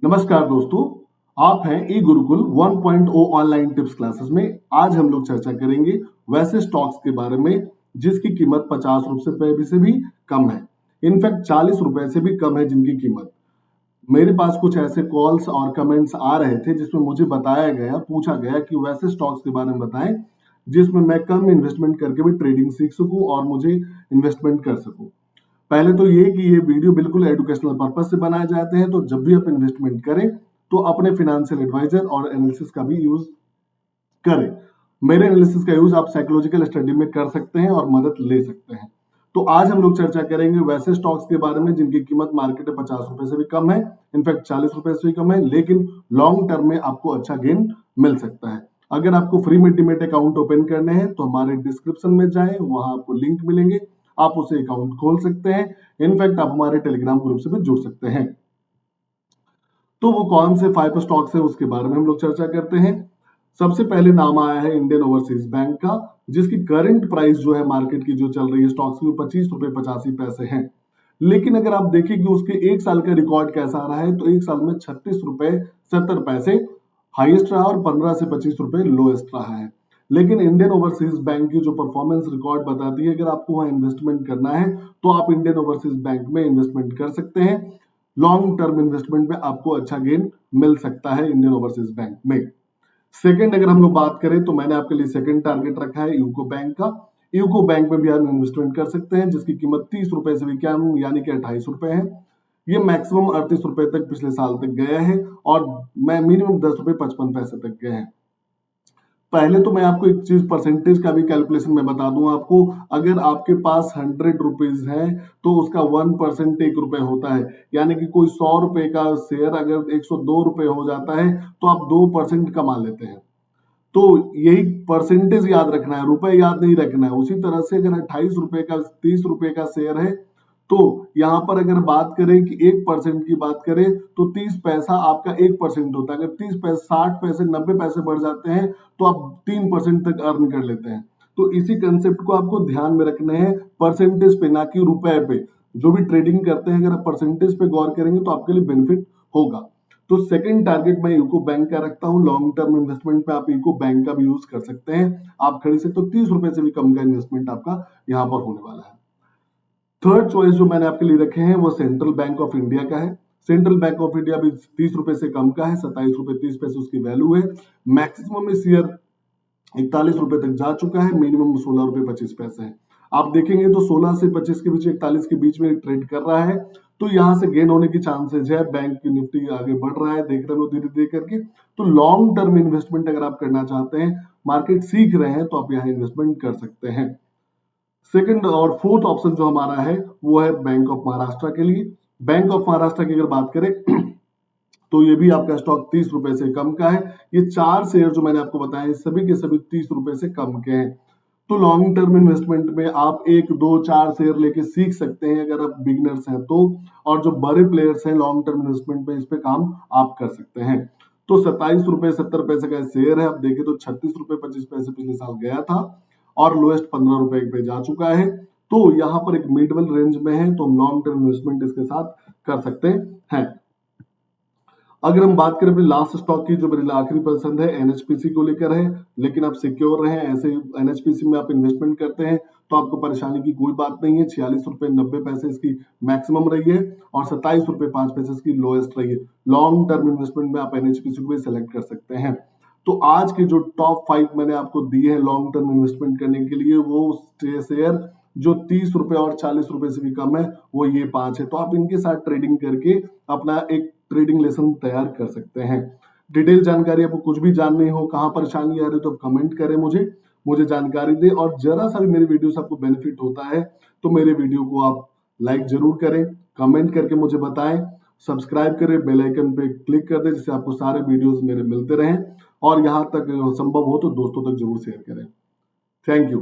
नमस्कार दोस्तों, आप हैं ई गुरुकुल 1.0 ऑनलाइन टिप्स क्लासेस में। आज हम लोग चर्चा करेंगे वैसे स्टॉक्स के बारे में जिसकी कीमत 50 रुपए से भी कम है। इनफैक्ट 40 रुपए से भी कम है जिनकी कीमत। मेरे पास कुछ ऐसे कॉल्स और कमेंट्स आ रहे थे जिसमें मुझे पूछा गया कि वैसे स्टॉक्स के बारे में बताएं जिसमें मैं कम इन्वेस्टमेंट करके भी ट्रेडिंग सीख सकूं और मुझे इन्वेस्टमेंट कर सकूं। पहले तो ये कि ये वीडियो बिल्कुल एजुकेशनल पर्पस से बनाए जाते हैं, तो जब भी आप इन्वेस्टमेंट करें तो अपने फाइनेंशियल एडवाइजर और एनालिसिस का भी यूज करें। मेरे एनालिसिस का यूज आप साइकोलॉजिकल स्टडी में कर सकते हैं और मदद ले सकते हैं। तो आज हम लोग चर्चा करेंगे वैसे स्टॉक्स के बारे में जिनकी कीमत मार्केट में 50 रुपए से भी कम है, इनफैक्ट 40 रुपए से भी कम है, लेकिन लॉन्ग टर्म में आपको अच्छा गेन मिल सकता है। अगर आपको फ्री में डीमैट अकाउंट ओपन करने हैं तो हमारे डिस्क्रिप्शन में जाएं, वहां आपको लिंक मिलेंगे, आप उसे अकाउंट खोल सकते हैं। इनफैक्ट आप हमारे टेलीग्राम ग्रुप से भी जुड़ सकते हैं। तो वो कौन से 5 स्टॉक्स है उसके बारे में हम लोग चर्चा करते हैं। सबसे पहले नाम आया है इंडियन ओवरसीज बैंक का, जिसकी करंट प्राइस जो है मार्केट की जो चल रही है स्टॉक्स की 25 रुपए 85 पैसे है। लेकिन अगर आप देखें कि उसके एक साल का रिकॉर्ड कैसा रहा है, तो एक साल में 36 रुपए 70 पैसे हाईएस्ट रहा और 15 से 25 रुपए लोएस्ट रहा है। लेकिन इंडियन ओवरसीज बैंक की जो परफॉर्मेंस रिकॉर्ड बताती है, अगर आपको वहां इन्वेस्टमेंट करना है तो आप इंडियन ओवरसीज बैंक में इन्वेस्टमेंट कर सकते हैं। लॉन्ग टर्म इन्वेस्टमेंट में आपको अच्छा गेन मिल सकता है इंडियन ओवरसीज बैंक में। सेकंड अगर हम लोग बात करें तो मैंने आपके लिए सेकंड टारगेट रखा है यूको बैंक का। यूको बैंक में भी आप इन्वेस्टमेंट कर सकते हैं, जिसकी कीमत 30 रुपए से भी कम यानी कि 28 रुपए है। ये मैक्सिमम 38 रुपए तक पिछले साल तक गया है और मैं मिनिमम 10 रुपए 55 पैसे तक गए हैं। पहले तो मैं आपको एक चीज परसेंटेज का भी कैलकुलेशन में बता दूं आपको। अगर आपके पास 100 रुपीज है तो उसका 1% 1 रुपए होता है, यानी कि कोई 100 रुपए का शेयर अगर 102 रुपए हो जाता है तो आप 2% कमा लेते हैं। तो यही परसेंटेज याद रखना है, रुपए याद नहीं रखना है। उसी तरह से अगर 28 रुपए का 30 रुपए का शेयर है तो यहां पर अगर बात करें कि 1% की बात करें तो 30 पैसा आपका 1% होता है। अगर 30 पैसे 60 पैसे 90 पैसे बढ़ जाते हैं तो आप 3% तक अर्न कर लेते हैं। तो इसी कंसेप्ट को आपको ध्यान में रखना है, परसेंटेज पे ना कि रुपए पे। जो भी ट्रेडिंग करते हैं अगर आप परसेंटेज पे गौर करेंगे तो आपके लिए बेनिफिट होगा। तो सेकंड टारगेट मैं यूको बैंक का रखता हूं। लॉन्ग टर्म इन्वेस्टमेंट में आप यूको बैंक का भी यूज कर सकते हैं। आप खरीद सकते हो, 30 रुपए से भी कम का इन्वेस्टमेंट आपका यहाँ पर होने वाला है। थर्ड चॉइस जो मैंने आपके लिए रखे हैं वो सेंट्रल बैंक ऑफ इंडिया का है। सेंट्रल बैंक ऑफ इंडिया भी 30 रुपए से कम का है, 27 रुपए 30 पैसे उसकी वैल्यू है। मैक्सिमम इस ईयर 41 रुपए तक जा चुका है, मिनिमम 16 रुपए 25 पैसे है। आप देखेंगे तो 16 से 25 के बीच 41 के बीच में ट्रेड कर रहा है, तो यहां से गेन होने की चांसेस है। बैंक की निफ्टी आगे बढ़ रहा है, देख रहे हो धीरे धीरे करके। तो लॉन्ग टर्म इन्वेस्टमेंट अगर आप करना चाहते हैं, मार्केट सीख रहे हैं, तो आप यहाँ इन्वेस्टमेंट कर सकते हैं। सेकंड और फोर्थ ऑप्शन जो हमारा है वो है बैंक ऑफ महाराष्ट्र के लिए। बैंक ऑफ महाराष्ट्र की अगर बात करें तो ये भी आपका स्टॉक 30 रुपए से कम का है। ये 4 शेयर जो मैंने आपको बताए सभी के सभी 30 रुपए से कम के हैं। तो लॉन्ग टर्म इन्वेस्टमेंट में आप 1 2 4 शेयर लेके सीख सकते हैं अगर आप बिगिनर्स हैं तो। और जो बड़े प्लेयर्स हैं लॉन्ग टर्म इन्वेस्टमेंट में, इस पे काम आप कर सकते हैं। तो 27 रुपए 70 पैसे का शेयर है। आप देखें तो 36 रुपए 25 पैसे पिछले साल गया था और लोएस्ट 15 रुपए पे जा चुका है। तो यहाँ पर एक मिडल रेंज में है, तो हम लॉन्ग टर्म इन्वेस्टमेंट इसके साथ कर सकते हैं। अगर हम बात करें अपनी लास्ट स्टॉक की, जो मेरी आखिरी पसंद है एनएचपीसी को लेकर है। लेकिन आप सिक्योर रहें, ऐसे एनएचपीसी में आप इन्वेस्टमेंट करते हैं तो आपको परेशानी की कोई बात नहीं है। 46 रुपए 90 पैसे इसकी मैक्सिमम रही है और 27 रुपए 5 पैसे इसकी लोएस्ट रही है। लॉन्ग टर्म इन्वेस्टमेंट में आप एनएचपीसी को भी सिलेक्ट कर सकते हैं। तो आज के जो टॉप 5 मैंने आपको दिए हैं लॉन्ग टर्म इन्वेस्टमेंट करने के लिए, वो शेयर जो 30 रुपए और 40 रुपए से भी कम है, वो ये 5 है। तो आप इनके साथ ट्रेडिंग करके अपना एक ट्रेडिंग लेसन तैयार कर सकते हैं। डिटेल जानकारी आपको कुछ भी जाननी हो, कहां परेशानी आ रही है, तो कमेंट करें, मुझे जानकारी दें। और जरा सा भी मेरे वीडियो से आपको बेनिफिट होता है तो मेरे वीडियो को आप लाइक जरूर करें, कमेंट करके मुझे बताएं, सब्सक्राइब करें, बेल आइकन पे क्लिक कर दें जिससे आपको सारे वीडियोस मेरे मिलते रहें। और यहां तक संभव हो तो दोस्तों तक जरूर शेयर करें। Thank you.